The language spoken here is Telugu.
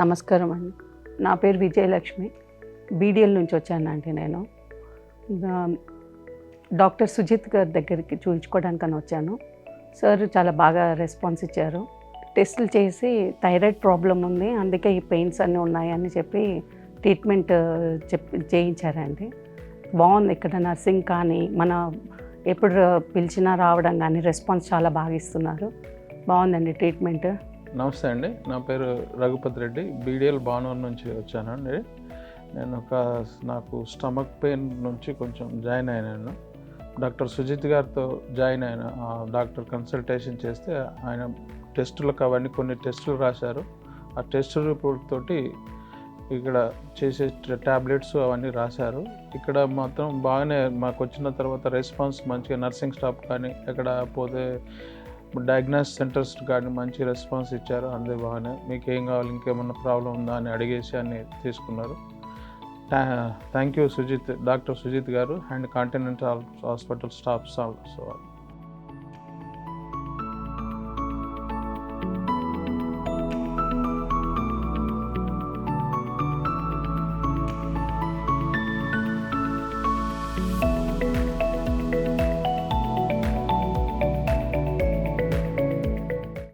నమస్కారం అండి. నా పేరు విజయలక్ష్మి. బీడీఎల్ నుంచి వచ్చానండి నేను. డాక్టర్ సుజిత్ గారి దగ్గరికి చూయించుకోవడానికని వచ్చాను. సార్ చాలా బాగా రెస్పాన్స్ ఇచ్చారు. టెస్టులు చేసి థైరాయిడ్ ప్రాబ్లం ఉంది, అందుకే ఈ పెయిన్స్ అన్నీ ఉన్నాయని చెప్పి ట్రీట్మెంట్ చేయించారండి. బాగుంది. ఇక్కడ నర్సింగ్ కానీ మన ఎప్పుడు పిలిచినా రావడం కానీ రెస్పాన్స్ చాలా బాగా ఇస్తున్నారు. బాగుందండి ట్రీట్మెంట్. నమస్తే అండి, నా పేరు రఘుపతి రెడ్డి. బీడీఎల్ భానువారం నుంచి వచ్చానండి. నాకు స్టమక్ పెయిన్ నుంచి కొంచెం జాయిన్ అయినాను. డాక్టర్ సుజిత్ గారితో జాయిన్ అయిన డాక్టర్ కన్సల్టేషన్ చేస్తే ఆయన టెస్టులకు అవన్నీ కొన్ని టెస్టులు రాశారు. ఆ టెస్ట్ రిపోర్ట్ తోటి ఇక్కడ చేసే ట్యాబ్లెట్స్ అవన్నీ రాశారు. ఇక్కడ మాత్రం బాగానే మాకు వచ్చిన తర్వాత రెస్పాన్స్ మంచిగా, నర్సింగ్ స్టాఫ్ కానీ ఎక్కడ పోతే డయాగ్నోసిస్ సెంటర్స్ కానీ మంచి రెస్పాన్స్ ఇచ్చారు. అందరూ బాగానే మీకు ఏం కావాలి, ఇంకేమన్నా ప్రాబ్లం ఉందా అని అడిగేసి అన్ని తీసుకున్నారు. థ్యాంక్ యూ డాక్టర్ సుజిత్ గారు అండ్ కాంటినెంటల్ హాస్పిటల్ స్టాఫ్.